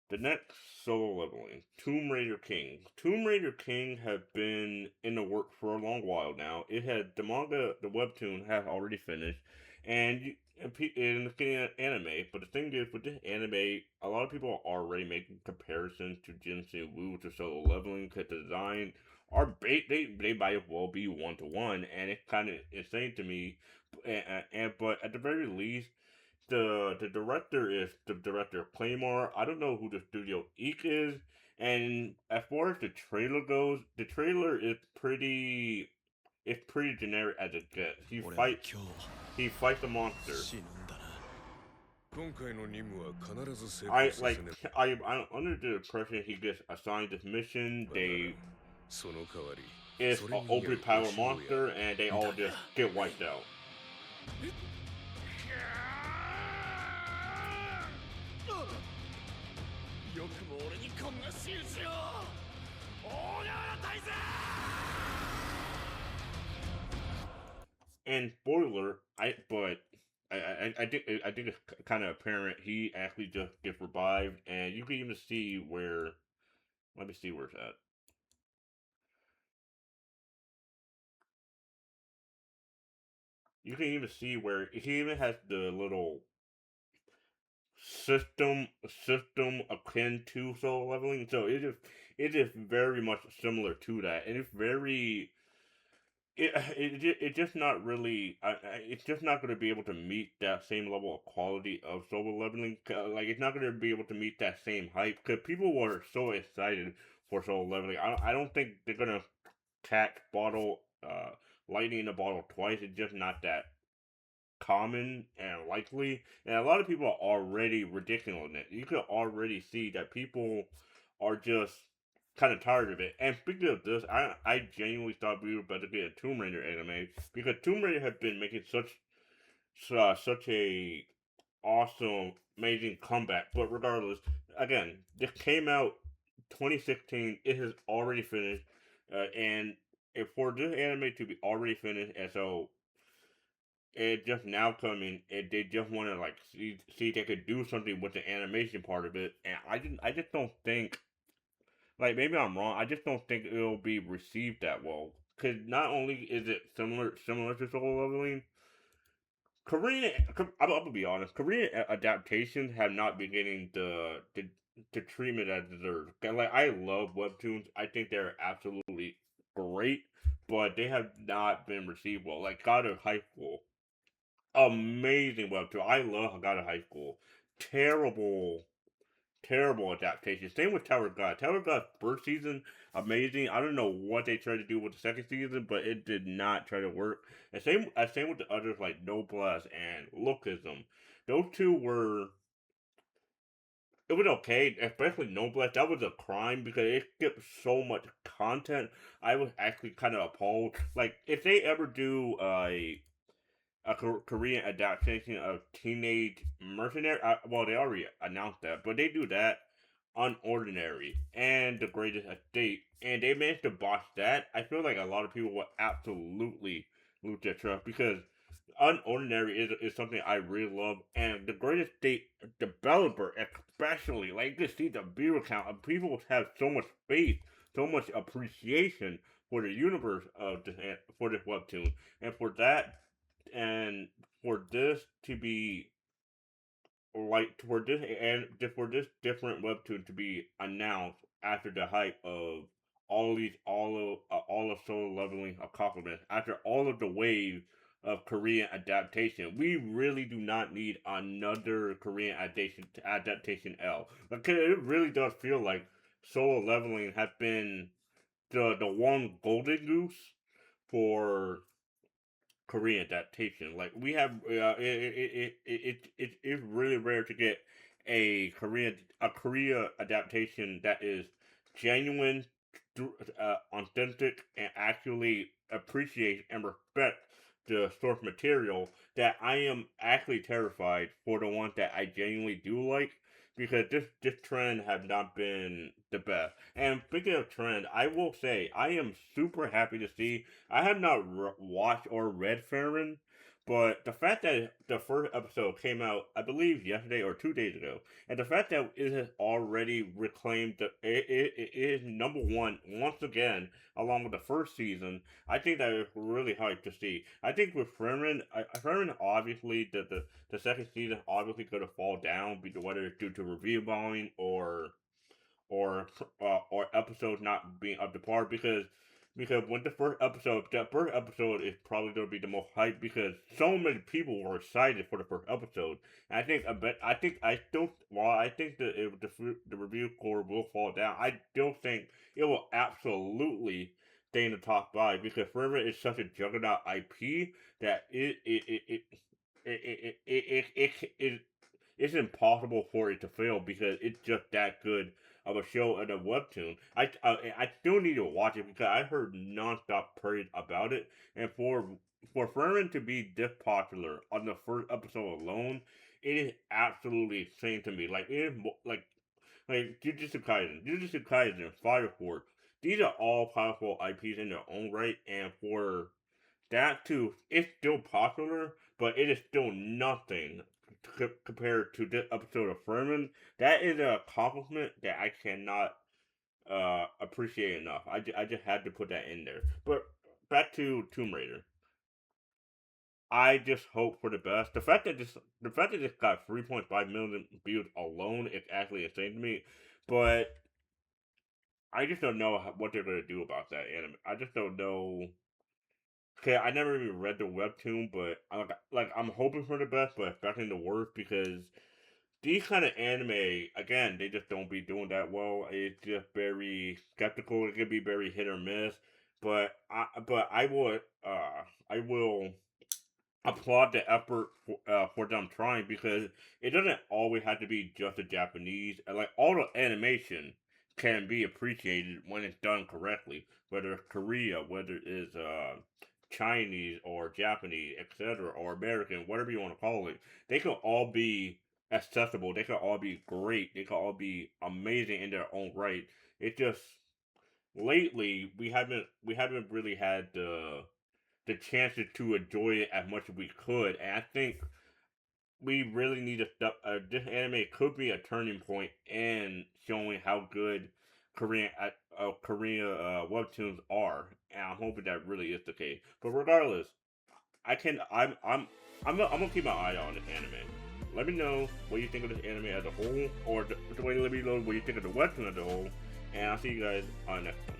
The next solo leveling, Tomb Raider King. Tomb Raider King have been in the work for a long while now. It had the manga, the webtoon has already finished, and and it's getting an anime. But the thing is, with this anime, a lot of people are already making comparisons to Jinsen Wu to solo leveling because the design are they might as well be 1 to 1, and it's kind of insane to me. But at the very least, the director is the director of Claymore. I don't know who the studio Eek is. And as far as the trailer goes, the trailer is pretty it's pretty generic as it gets. 俺は今日 He fights a monster. 死ぬんだな。今回の任務は必ず成 I 功させ like ねば I'm under the impression he gets assigned this mission. だから They その代わり it's それ an に逃げる overpowered 星をや monster and they all just get wiped out. よくも俺にこんな仕打ちを。大川大勢。 And spoiler, I think it's kind of apparent he actually just gets revived, and you can even see where. Let me see where it's at. You can even see where he even has the little system akin to soul leveling. So it is very much similar to that, and it's very it's just not really. It's just not going to be able to meet that same level of quality of solo leveling. Like it's not going to be able to meet that same hype because people were so excited for solo leveling. I don't think they're going to catch bottle lightning in a bottle twice. It's just not that common and likely, and a lot of people are already ridiculing it. You could already see that people are just kind of tired of it. And speaking of this, I genuinely thought we were about to get a Tomb Raider anime because Tomb Raider has been making such a awesome, amazing comeback. But regardless, again, this came out 2016. It has already finished, and if for this anime to be already finished, and so it just now coming, they just want to like see if they could do something with the animation part of it, and I just don't think like maybe I'm wrong. I just don't think it'll be received that well. Cause not only is it similar to Solo Leveling, I'm gonna be honest. Korean adaptations have not been getting the treatment that deserves. Like I love webtoons. I think they're absolutely great, but they have not been received well. Like God of High School, amazing webtoon. I love God of High School. Terrible terrible adaptation. Same with Tower of God. Tower of God's first season, amazing. I don't know what they tried to do with the second season, but it did not try to work. And same with the others like Noblesse and Lookism. Those two were it was okay, especially Noblesse. That was a crime because it skipped so much content. I was actually kind of appalled. Like if they ever do a Korean adaptation of Teenage Mercenary. Well, they already announced that, but they do that Unordinary and The Greatest Escape, and they managed to botch that. I feel like a lot of people will absolutely lose their trust because Unordinary is something I really love, and The Greatest Escape developer especially like to see the viewer count. And people have so much faith, so much appreciation for the universe of for this webtoon, and and for this to be like for this different webtoon to be announced after the hype of all of solo leveling accomplishments after all of the waves of Korean adaptation, we really do not need another Korean adaptation L. Because it really does feel like solo leveling has been the one golden goose for Korean adaptation. Like we have, it's really rare to get a Korea adaptation that is genuine, authentic, and actually appreciate and respect the source material. That I am actually terrified for the ones that I genuinely do like because this trend have not been the best. And speaking of trend, I will say I am super happy to see I have not watched or read Farron, But the fact that the first episode came out, I believe, yesterday or 2 days ago, and the fact that it has already reclaimed it is number one once again, along with the first season, I think that is really hyped to see. I think with Fremen obviously the second season obviously going to fall down, whether it's due to review bombing or episodes not being up to par because when the first episode is probably going to be the most hype because so many people were excited for the first episode. And I think that the review score will fall down. I still think it will absolutely stay in the top five because Forever is such a juggernaut IP that it's impossible for it to fail because it's just that good of a show and a webtoon. I still need to watch it because I heard nonstop praise about it, and for Furman to be this popular on the first episode alone, it is absolutely insane to me. Like it is like Jujutsu Kaisen, Fire Force. These are all powerful IPs in their own right, and for that too, it's still popular, but it is still nothing compared to this episode of Furman. That is an accomplishment that I cannot appreciate enough. I just had to put that in there. But back to Tomb Raider. I just hope for the best. The fact that this got 3.5 million views alone is actually insane to me. But I just don't know what they're gonna do about that anime. I just don't know. Okay, I never even read the webtoon, but I'm hoping for the best, but expecting the worst because these kind of anime, again, they just don't be doing that well. It's just very skeptical. It can be very hit or miss. But I will applaud the effort for them trying because it doesn't always have to be just the Japanese. Like all the animation can be appreciated when it's done correctly, whether it's Korea, whether it's Chinese or Japanese, etc., or American, whatever you want to call it. They can all be accessible. They can all be great. They can all be amazing in their own right. It just lately we haven't really had the chances to enjoy it as much as we could, and I think we really need to step. This anime could be a turning point in showing how good Korean webtoons are, and I'm hoping that really is the case. But regardless, I can. I'm gonna keep my eye on this anime. Let me know what you think of this anime as a whole, or let me know what you think of the webtoon as a whole, and I'll see you guys on the next one.